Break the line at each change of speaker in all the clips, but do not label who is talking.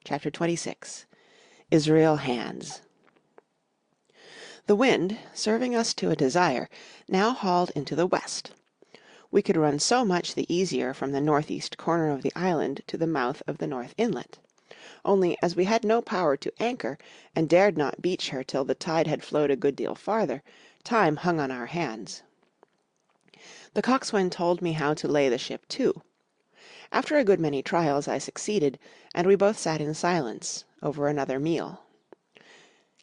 Chapter 26. Israel Hands. The wind, serving us to a desire, now hauled into the west. We could run so much the easier from the northeast corner of the island to the mouth of the north inlet. Only, as we had no power to anchor, and dared not beach her till the tide had flowed a good deal farther, time hung on our hands. The coxswain told me how to lay the ship to. After a good many trials I succeeded, and we both sat in silence, over another meal.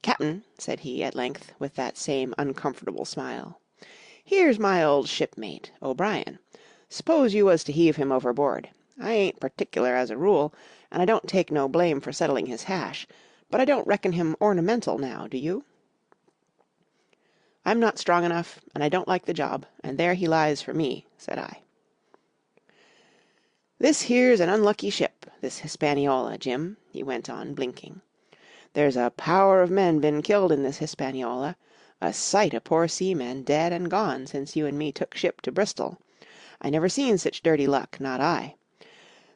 "Cap'n," said he, at length, with that same uncomfortable smile, "here's my old shipmate, O'Brien. S'pose you was to heave him overboard. I ain't particular as a rule, and I don't take no blame for settling his hash, but I don't reckon him ornamental now, do you?" "I'm not strong enough, and I don't like the job, and there he lies for me," said I. "This here's an unlucky ship, this Hispaniola, Jim," he went on, blinking. "There's a power of men been killed in this Hispaniola, a sight o' poor seamen dead and gone since you and me took ship to Bristol. I never seen sich dirty luck, not I.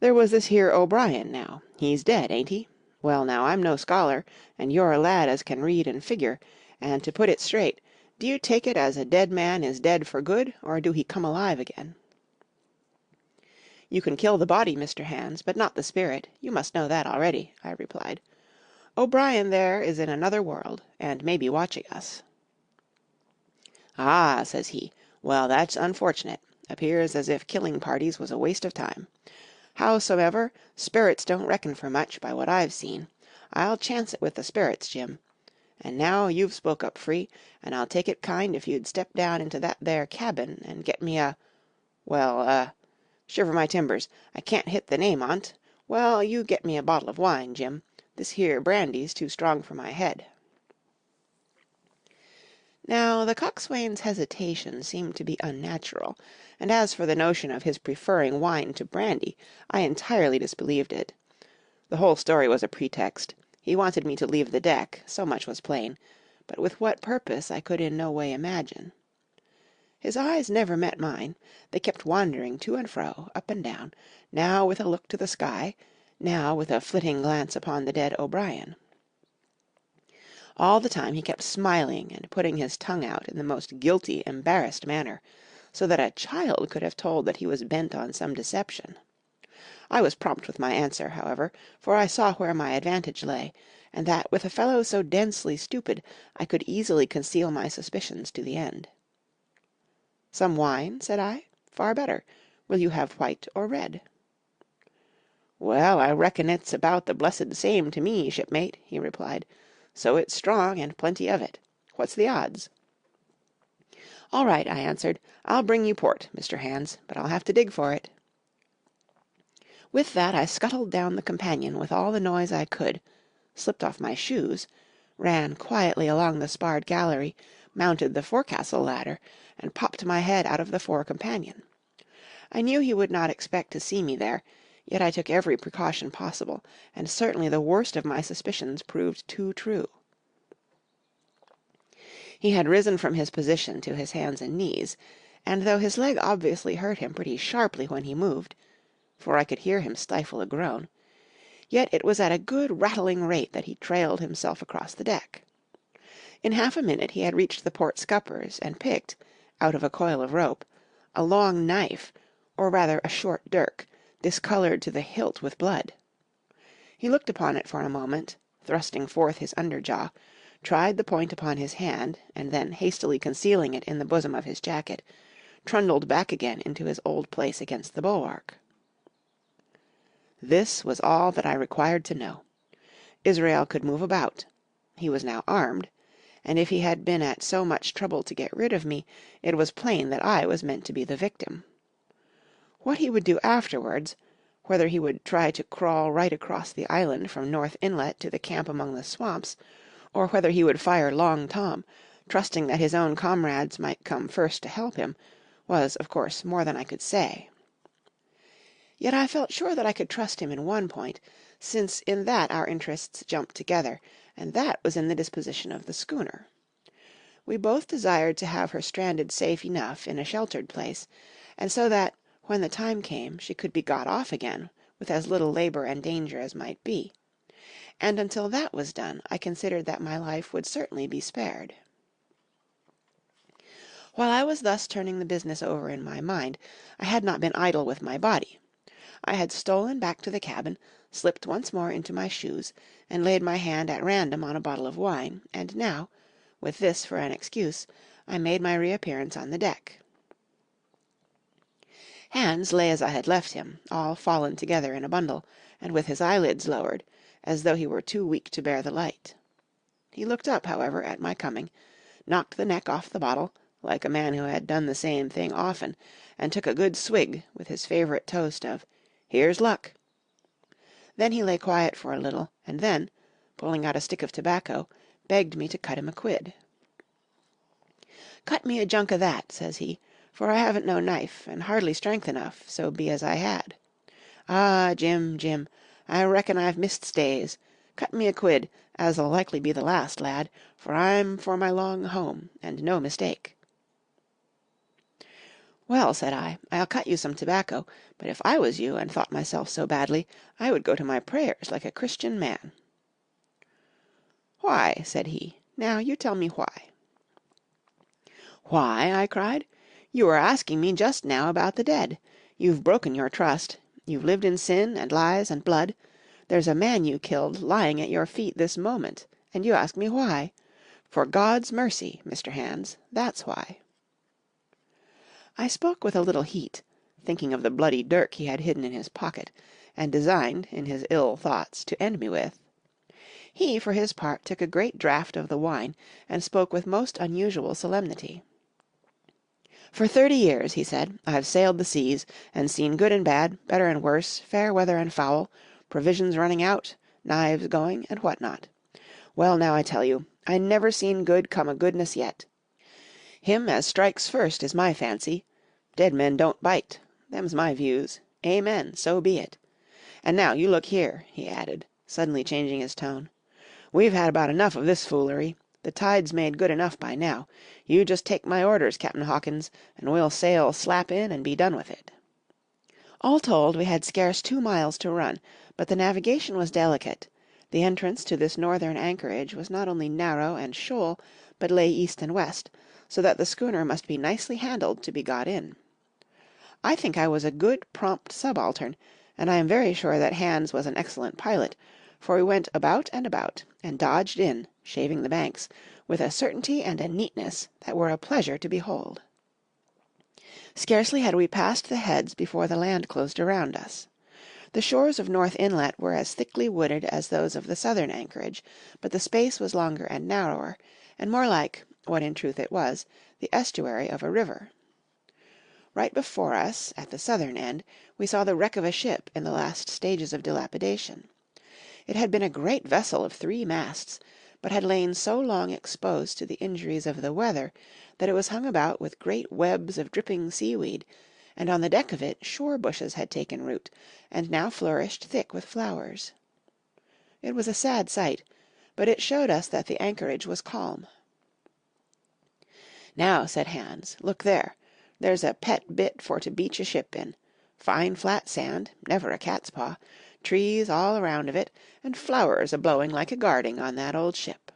There was this here O'Brien, now. He's dead, ain't he? Well, now, I'm no scholar, and you're a lad as can read and figure, and to put it straight, do you take it as a dead man is dead for good, or do he come alive again?" "You can kill the body, Mr. Hands, but not the spirit. You must know that already," I replied. "O'Brien there is in another world, and may be watching us." "Ah," says he, "well, that's unfortunate. Appears as if killing parties was a waste of time. Howsomever, sperits don't reckon for much, by what I've seen. I'll chance it with the sperits, Jim. And now you've spoke up free, and I'll take it kind if you'd step down into that there cabin and get me shiver my timbers, I can't hit the name on't. Well, you get me a bottle of wine, Jim. This here brandy's too strong for my head." Now, the coxswain's hesitation seemed to be unnatural, and as for the notion of his preferring wine to brandy, I entirely disbelieved it. The whole story was a pretext. He wanted me to leave the deck, so much was plain, but with what purpose I could in no way imagine. His eyes never met mine. They kept wandering to and fro, up and down, now with a look to the sky, now with a flitting glance upon the dead O'Brien. All the time he kept smiling and putting his tongue out in the most guilty, embarrassed manner, so that a child could have told that he was bent on some deception. I was prompt with my answer, however, for I saw where my advantage lay, and that with a fellow so densely stupid I could easily conceal my suspicions to the end. "Some wine?" said I. "Far better. Will you have white or red?" "Well, I reckon it's about the blessed same to me, shipmate," he replied. "So it's strong, and plenty of it. What's the odds?" "All right," I answered. "I'll bring you port, Mr. Hands, but I'll have to dig for it." With that I scuttled down the companion with all the noise I could, slipped off my shoes, ran quietly along the sparred gallery, mounted the forecastle ladder, and popped my head out of the fore companion. I knew he would not expect to see me there, yet I took every precaution possible, and certainly the worst of my suspicions proved too true. He had risen from his position to his hands and knees, and though his leg obviously hurt him pretty sharply when he moved, for I could hear him stifle a groan, yet it was at a good rattling rate that he trailed himself across the deck. In half a minute he had reached the port scuppers, and picked, out of a coil of rope, a long knife, or rather a short dirk, discoloured to the hilt with blood. He looked upon it for a moment, thrusting forth his under jaw, tried the point upon his hand, and then hastily concealing it in the bosom of his jacket, trundled back again into his old place against the bulwark. This was all that I required to know. Israel could move about. He was now armed, and if he had been at so much trouble to get rid of me, it was plain that I was meant to be the victim. What he would do afterwards, whether he would try to crawl right across the island from North Inlet to the camp among the swamps, or whether he would fire Long Tom, trusting that his own comrades might come first to help him, was, of course, more than I could say. Yet I felt sure that I could trust him in one point, since in that our interests jumped together, and that was in the disposition of the schooner. We both desired to have her stranded safe enough in a sheltered place, and so that, when the time came, she could be got off again with as little labour and danger as might be. and until that was done I considered that my life would certainly be spared. While I was thus turning the business over in my mind, I had not been idle with my body. I had stolen back to the cabin, slipped once more into my shoes, and laid my hand at random on a bottle of wine, and now, with this for an excuse, I made my reappearance on the deck. Hans lay as I had left him, all fallen together in a bundle, and with his eyelids lowered, as though he were too weak to bear the light. He looked up, however, at my coming, knocked the neck off the bottle, like a man who had done the same thing often, and took a good swig with his favourite toast of "Here's luck." Then he lay quiet for a little, and then, pulling out a stick of tobacco, begged me to cut him a quid. "Cut me a junk o' that," says he, "for I haven't no knife, and hardly strength enough, so be as I had. Ah, Jim, Jim, I reckon I've missed stays. Cut me a quid, as'll likely be the last, lad, for I'm for my long home, and no mistake." "Well," said I, "I'll cut you some tobacco, but if I was you and thought myself so badly, I would go to my prayers like a Christian man." "Why?" said he. "Now you tell me why." "Why?" I cried. "You were asking me just now about the dead. You've broken your trust. You've lived in sin and lies and blood. There's a man you killed lying at your feet this moment, and you ask me why. For God's mercy, Mr. Hans, that's why." I spoke with a little heat, thinking of the bloody dirk he had hidden in his pocket, and designed, in his ill thoughts, to end me with. He, for his part, took a great draught of the wine, and spoke with most unusual solemnity. "For 30 years," he said, "I've sailed the seas, and seen good and bad, better and worse, fair weather and foul, provisions running out, knives going, and what not. Well, now I tell you, I never seen good come o' goodness yet. Him as strikes first is my fancy. Dead men don't bite. Them's my views. Amen, so be it. And now you look here," he added, suddenly changing his tone. "We've had about enough of this foolery. The tide's made good enough by now. You just take my orders, Captain Hawkins, and we'll sail slap in and be done with it." All told, we had scarce 2 miles to run, but the navigation was delicate. The entrance to this northern anchorage was not only narrow and shoal, but lay east and west, so that the schooner must be nicely handled to be got in. I think I was a good, prompt subaltern, and I am very sure that Hans was an excellent pilot, for we went about and dodged in, shaving the banks, with a certainty and a neatness that were a pleasure to behold. Scarcely had we passed the heads before the land closed around us. The shores of North Inlet were as thickly wooded as those of the southern anchorage, but the space was longer and narrower, and more like, what in truth it was, the estuary of a river. Right before us, at the southern end, we saw the wreck of a ship in the last stages of dilapidation. It had been a great vessel of 3 masts, but had lain so long exposed to the injuries of the weather that it was hung about with great webs of dripping seaweed, and on the deck of it shore bushes had taken root, and now flourished thick with flowers. It was a sad sight, but it showed us that the anchorage was calm. "Now," said Hans, "look there. There's a pet bit for to beach a ship in. Fine flat sand, never a cat's paw, trees all around of it, and flowers a-blowing like a garding on that old ship."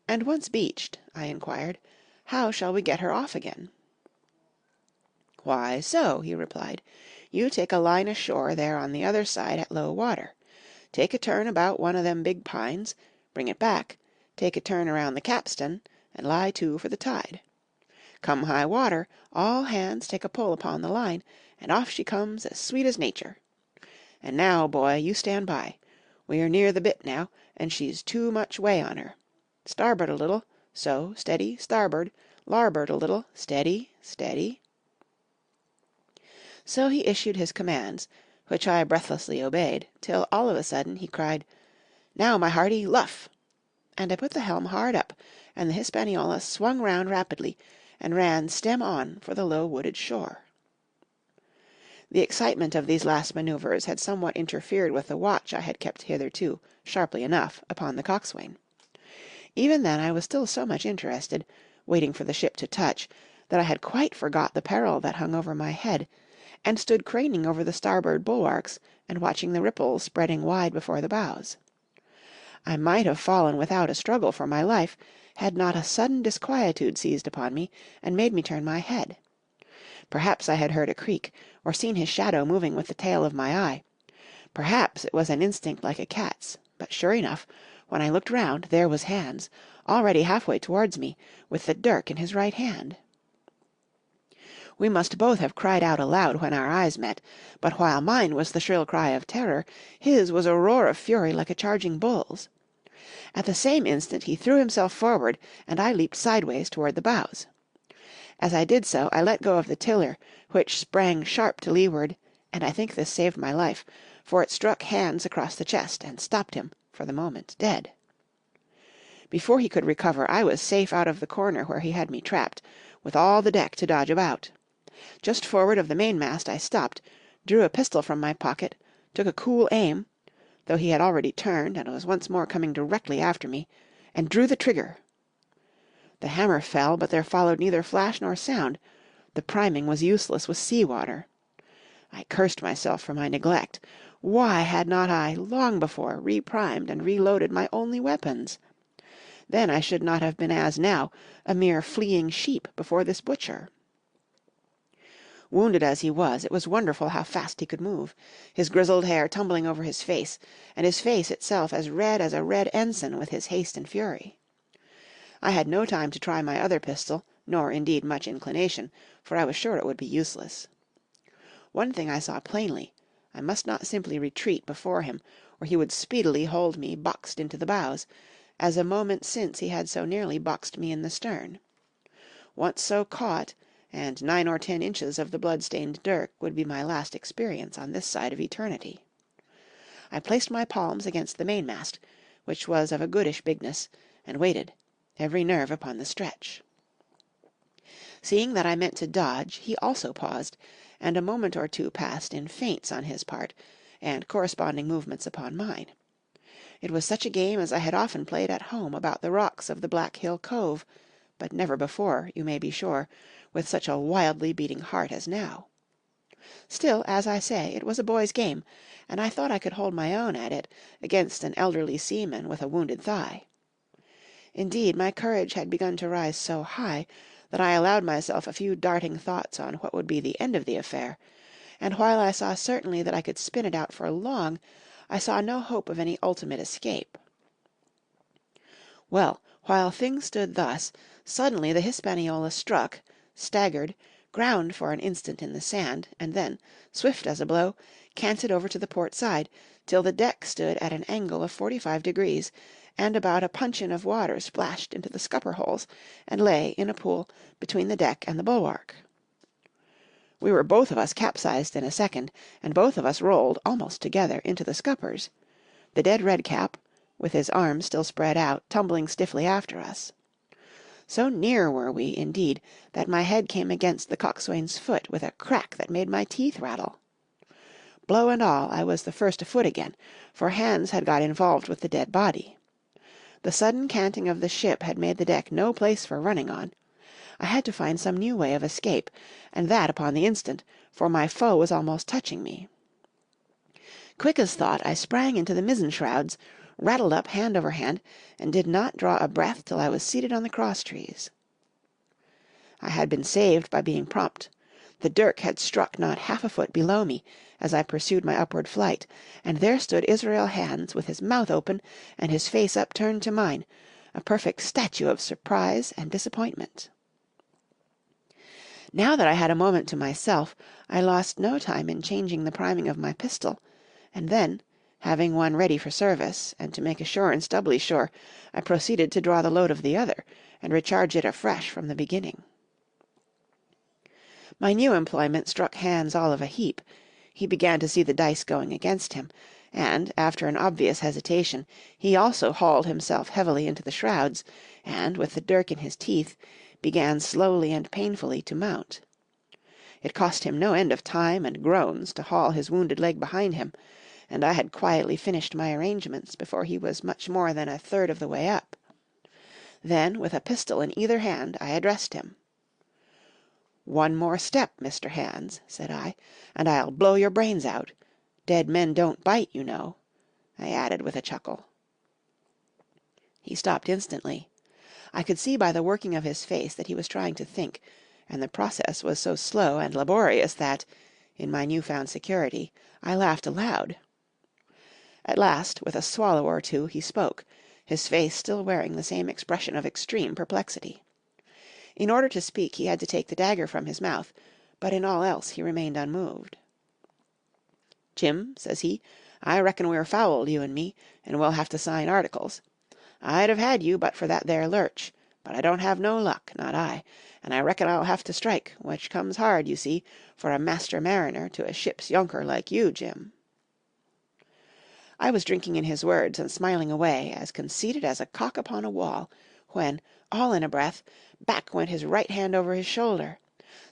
"And once beached," I inquired, "how shall we get her off again?" "Why, so," he replied. "You take a line ashore there on the other side at low water. Take a turn about one o' them big pines, bring it back, take a turn around the capstan, and lie to for the tide. Come high water, all hands take a pull upon the line, and off she comes as sweet as nature. And now, boy, you stand by. We are near the bit now, and she's too much way on her. Starboard a little, so, steady, starboard, larboard a little, steady, steady." So he issued his commands, which I breathlessly obeyed, till all of a sudden he cried, "Now, my hearty, luff!" and I put the helm hard up, and the Hispaniola swung round rapidly, and ran stem on for the low wooded shore. The excitement of these last manoeuvres had somewhat interfered with the watch I had kept hitherto, sharply enough, upon the coxswain. Even then I was still so much interested, waiting for the ship to touch, that I had quite forgot the peril that hung over my head, and stood craning over the starboard bulwarks, and watching the ripples spreading wide before the bows. I might have fallen without a struggle for my life, had not a sudden disquietude seized upon me and made me turn my head. Perhaps I had heard a creak, or seen his shadow moving with the tail of my eye. Perhaps it was an instinct like a cat's, but sure enough, when I looked round, there was Hans, already halfway towards me, with the dirk in his right hand. We must both have cried out aloud when our eyes met, but while mine was the shrill cry of terror, his was a roar of fury like a charging bull's. At the same instant he threw himself forward, and I leaped sideways toward the bows. As I did so, I let go of the tiller, which sprang sharp to leeward, and I think this saved my life, for it struck Hans across the chest and stopped him, for the moment, dead. Before he could recover, I was safe out of the corner where he had me trapped, with all the deck to dodge about. Just forward of the mainmast I stopped, drew a pistol from my pocket, took a cool aim, though he had already turned and was once more coming directly after me, and drew the trigger. The hammer fell, but there followed neither flash nor sound. The priming was useless with sea water. I cursed myself for my neglect. Why had not I, long before, reprimed and reloaded my only weapons? Then I should not have been as now, a mere fleeing sheep before this butcher. Wounded as he was, it was wonderful how fast he could move, his grizzled hair tumbling over his face, and his face itself as a red ensign with his haste and fury. I had no time to try my other pistol, nor indeed much inclination, for I was sure it would be useless. One thing I saw plainly: I must not simply retreat before him, or he would speedily hold me boxed into the bows, as a moment since he had so nearly boxed me in the stern. Once so caught, and 9 or 10 inches of the blood-stained dirk would be my last experience on this side of eternity. I placed my palms against the mainmast, which was of a goodish bigness, and waited, every nerve upon the stretch. Seeing that I meant to dodge, he also paused, and a moment or two passed in feints on his part, and corresponding movements upon mine. It was such a game as I had often played at home about the rocks of the Black Hill Cove, but never before, you may be sure, with such a wildly beating heart as now. Still, as I say, it was a boy's game, and I thought I could hold my own at it against an elderly seaman with a wounded thigh. Indeed, my courage had begun to rise so high that I allowed myself a few darting thoughts on what would be the end of the affair, and while I saw certainly that I could spin it out for long, I saw no hope of any ultimate escape. Well, while things stood thus, suddenly the Hispaniola struck, staggered, ground for an instant in the sand, and then, swift as a blow, canted over to the port side, till the deck stood at an angle of 45 degrees, and about a puncheon of water splashed into the scupper holes, and lay in a pool between the deck and the bulwark. We were both of us capsized in a second, and both of us rolled, almost together, into the scuppers, the dead Redcap, with his arms still spread out, tumbling stiffly after us. So near were we, indeed, that my head came against the coxswain's foot with a crack that made my teeth rattle. Blow and all, I was the first afoot again, for Hans had got involved with the dead body. The sudden canting of the ship had made the deck no place for running on. I had to find some new way of escape, and that upon the instant, for my foe was almost touching me. Quick as thought, I sprang into the mizzen shrouds, rattled up hand over hand, and did not draw a breath till I was seated on the cross-trees. I had been saved by being prompt. The dirk had struck not half a foot below me, as I pursued my upward flight, and there stood Israel Hands with his mouth open and his face upturned to mine, a perfect statue of surprise and disappointment. Now that I had a moment to myself, I lost no time in changing the priming of my pistol, and then, having one ready for service, and to make assurance doubly sure, I proceeded to draw the load of the other, and recharge it afresh from the beginning. My new employment struck Hans all of a heap. He began to see the dice going against him, and, after an obvious hesitation, he also hauled himself heavily into the shrouds, and, with the dirk in his teeth, began slowly and painfully to mount. It cost him no end of time and groans to haul his wounded leg behind him, and I had quietly finished my arrangements before he was much more than a third of the way up. Then, with a pistol in either hand, I addressed him. "One more step, Mr. Hans," said I, "and I'll blow your brains out. Dead men don't bite, you know," I added with a chuckle. He stopped instantly. I could see by the working of his face that he was trying to think, and the process was so slow and laborious that, in my new found security, I laughed aloud. At last, with a swallow or two, he spoke, his face still wearing the same expression of extreme perplexity. In order to speak he had to take the dagger from his mouth, but in all else he remained unmoved. "Jim," says he, "I reckon we're fouled, you and me, and we'll have to sign articles. I'd have had you but for that there lurch, but I don't have no luck, not I, and I reckon I'll have to strike, which comes hard, you see, for a master mariner to a ship's younker like you, Jim." I was drinking in his words and smiling away, as conceited as a cock upon a wall, when, all in a breath, back went his right hand over his shoulder.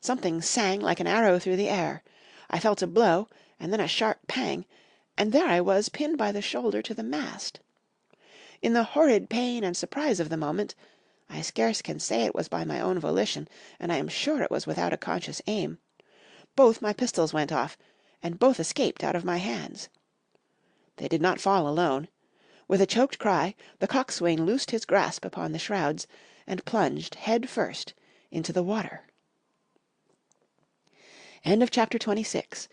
Something sang like an arrow through the air. I felt a blow, and then a sharp pang, and there I was pinned by the shoulder to the mast. In the horrid pain and surprise of the moment, I scarce can say it was by my own volition, and I am sure it was without a conscious aim, both my pistols went off, and both escaped out of my hands. They did not fall alone. With a choked cry, the coxswain loosed his grasp upon the shrouds, and plunged head first into the water. End of chapter 26.